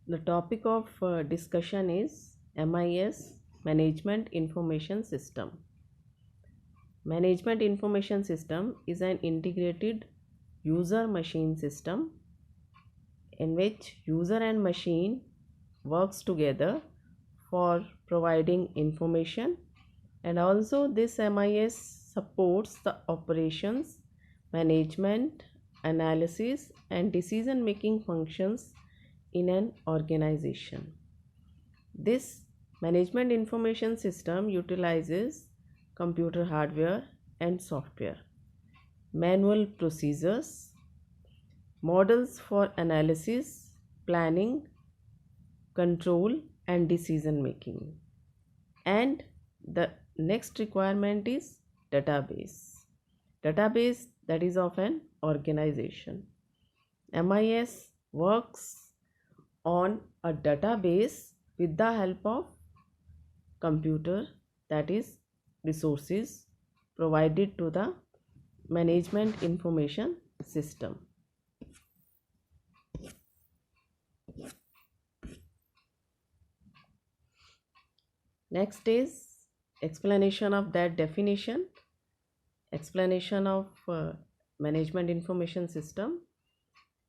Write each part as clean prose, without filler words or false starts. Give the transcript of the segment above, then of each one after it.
The topic of discussion is MIS, Management Information System. Management Information System is an integrated user machine system in which user and machine works together for providing information, and also this MIS supports the operations, management, analysis and decision making functions in an organization. This management information system utilizes computer hardware and software, manual procedures, models for analysis, planning, control, and decision making. And the next requirement is database. Database that is of an organization. MIS works on a database with the help of computer, that is resources provided to the management information system. Next is explanation of that definition, explanation of management information system.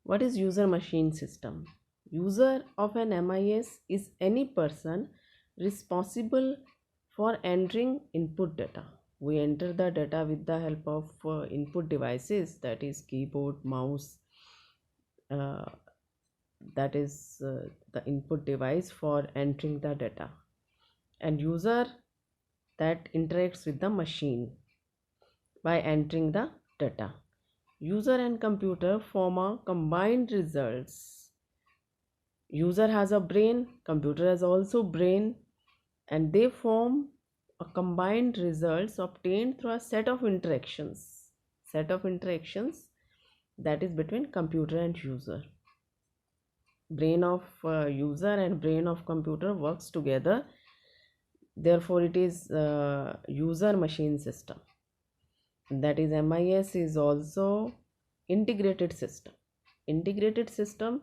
What is user machine system? User of an MIS is any person responsible for entering input data. We enter the data with the help of input devices, that is keyboard, mouse, that is the input device for entering the data, and user that interacts with the machine by entering the data. User and computer form a combined results. User has a brain, computer has also brain, and they form a combined results obtained through a set of interactions that is between computer and user. Brain of user and brain of computer works together, therefore it is user machine system. That is, MIS is also integrated system. Integrated system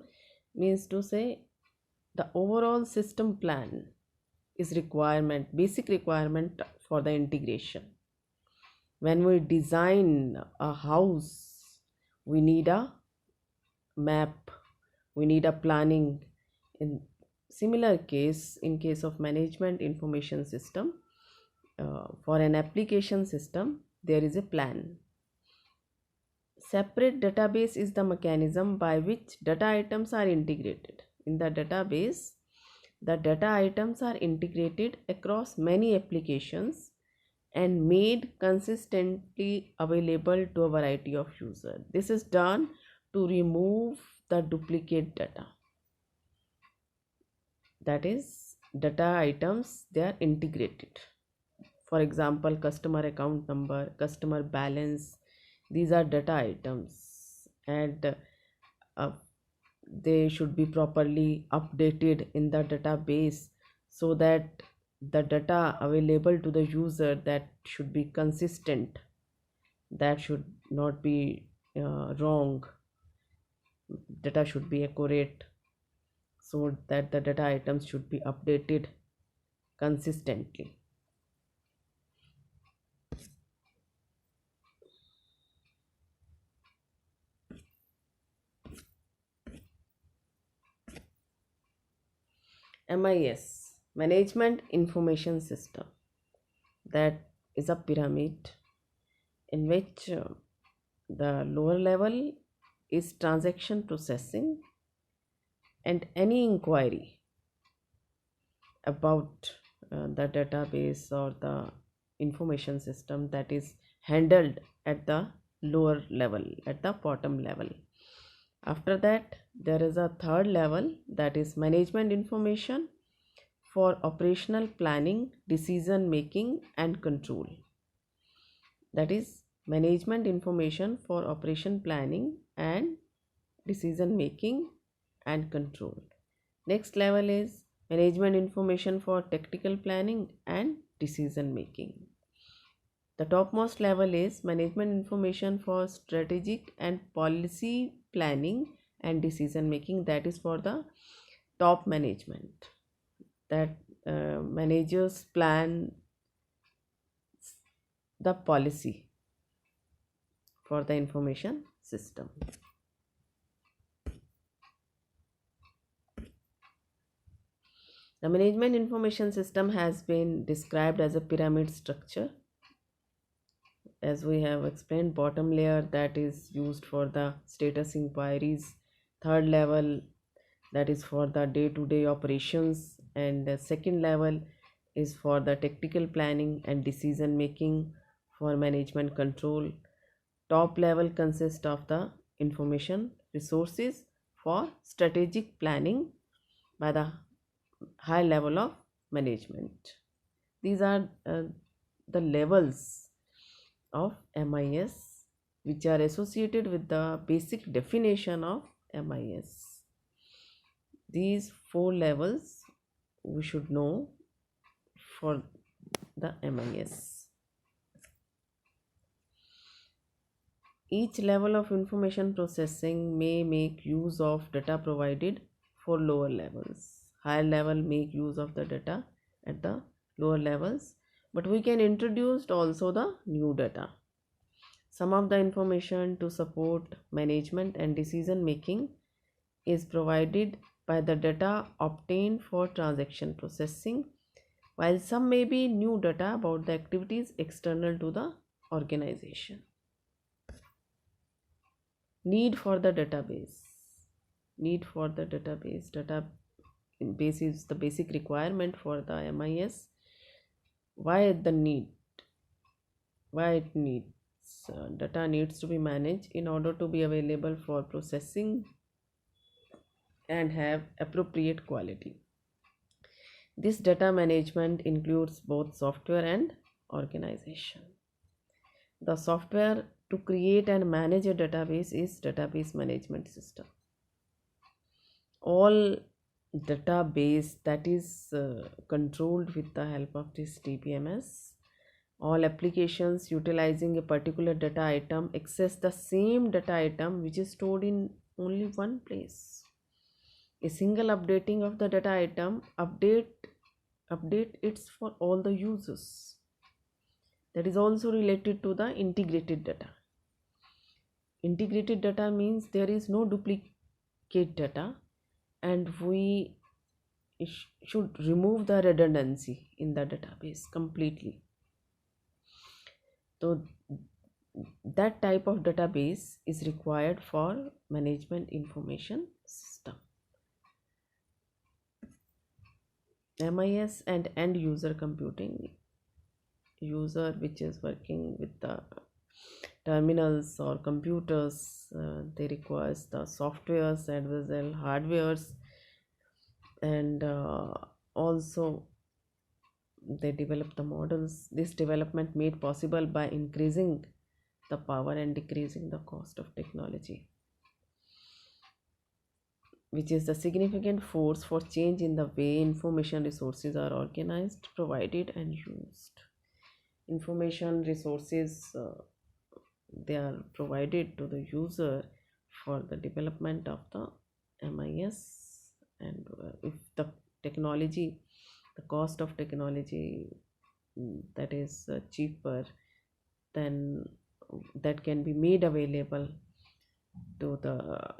means to say the overall system plan is basic requirement for the integration. When we design a house, we need a map, we need a planning. In similar case, in case of management information system, for an application system, there is a plan. Separate database is the mechanism by which data items are integrated. In the database, the data items are integrated across many applications and made consistently available to a variety of users. This is done to remove the duplicate data. That is, data items, they are integrated. For example, customer account number, customer balance, these are data items, and they should be properly updated in the database so that the data available to the user, that should be consistent, that should not be wrong, data should be accurate, so that the data items should be updated consistently. MIS, Management Information System, that is a pyramid in which the lower level is transaction processing, and any inquiry about the database or the information system, that is handled at the lower level, at the bottom level. After that, there is a third level, that is management information for operational planning, decision making and control. That is management information for operation planning and decision making and control. Next level is management information for tactical planning and decision making. The topmost level is management information for strategic and policy planning and decision making, that is for the top management, that managers plan the policy for the information system. The management information system has been described as a pyramid structure. As we have explained, bottom layer that is used for the status inquiries, third level that is for the day-to-day operations, and the second level is for the tactical planning and decision making for management control. Top level consists of the information resources for strategic planning by the high level of management. These are the levels of MIS which are associated with the basic definition of MIS. These four levels we should know for the MIS. Each level of information processing may make use of data provided for lower levels. Higher level make use of the data at the lower levels, but we can introduce also the new data. Some of the information to support management and decision making is provided by the data obtained for transaction processing, while some may be new data about the activities external to the organization. Need for the database. Need for the database. Database is the basic requirement for the MIS. Why the need? Why it needs? Data needs to be managed in order to be available for processing and have appropriate quality. This data management includes both software and organization. The software to create and manage a database is database management system. All database that is controlled with the help of this DBMS. All applications utilizing a particular data item access the same data item which is stored in only one place. A single updating of the data item update it's for all the users. That is also related to the integrated data. Integrated data means there is no duplicate data, and we should remove the redundancy in the database completely. So that type of database is required for management information system. MIS and end user computing. User which is working with the terminals or computers, they require the softwares as well as hardwares, and also they develop the models. This development made possible by increasing the power and decreasing the cost of technology, which is the significant force for change in the way information resources are organized, provided and used. Information resources they are provided to the user for the development of the MIS, and if the technology, the cost of technology that is cheaper, then that can be made available to the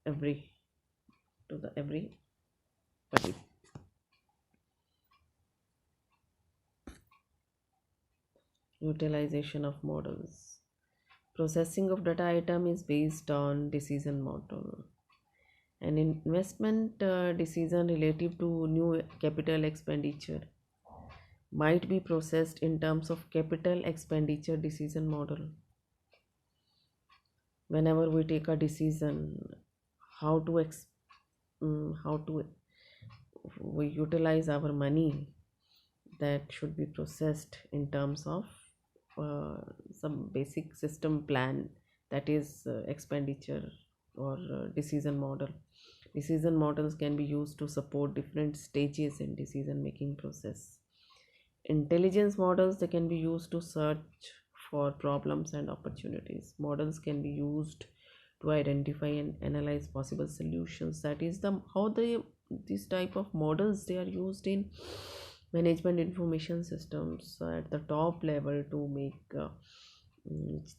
everybody. Utilization of models. Processing of data item is based on decision model. An investment decision relative to new capital expenditure might be processed in terms of capital expenditure decision model. Whenever we take a decision how to we utilize our money, that should be processed in terms of some basic system plan, that is expenditure or decision model. Decision models can be used to support different stages in decision making process. Intelligence models, they can be used to search for problems and opportunities. Models can be used to identify and analyze possible solutions. That is the how they these type of models they are used in management information systems at the top level to make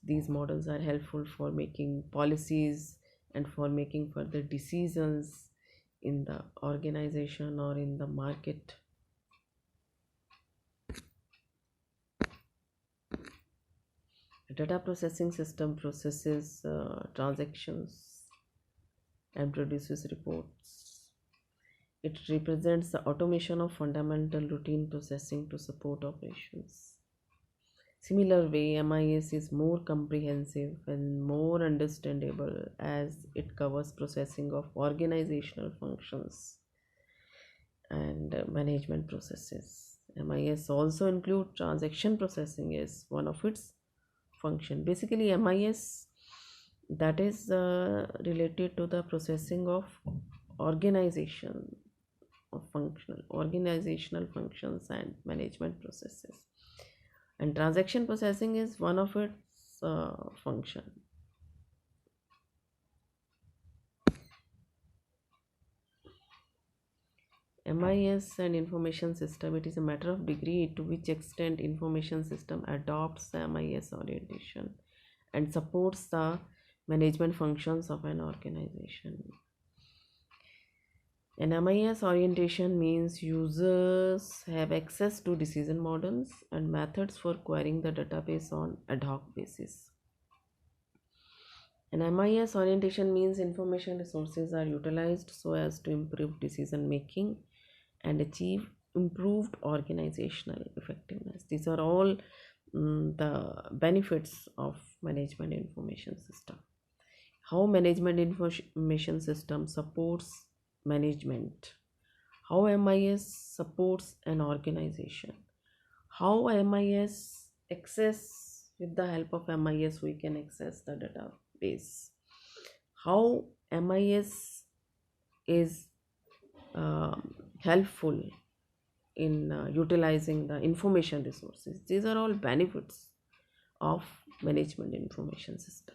these models are helpful for making policies and for making further decisions in the organization or in the market. A data processing system processes transactions and produces reports. It represents the automation of fundamental routine processing to support operations. Similar way, MIS is more comprehensive and more understandable as it covers processing of organizational functions and management processes. MIS also include transaction processing as one of its function. Basically, MIS that is related to the processing of organization of functional organizational functions and management processes, and transaction processing is one of its function. MIS and information system, it is a matter of degree to which extent information system adopts the MIS orientation and supports the management functions of an organization. An MIS orientation means users have access to decision models and methods for querying the database on ad hoc basis. An MIS orientation means information resources are utilized so as to improve decision making and achieve improved organizational effectiveness. These are all the benefits of management information system. How management information system supports management, how MIS supports an organization, how MIS access, with the help of MIS we can access the database, how MIS is helpful in utilizing the information resources. These are all benefits of management information system.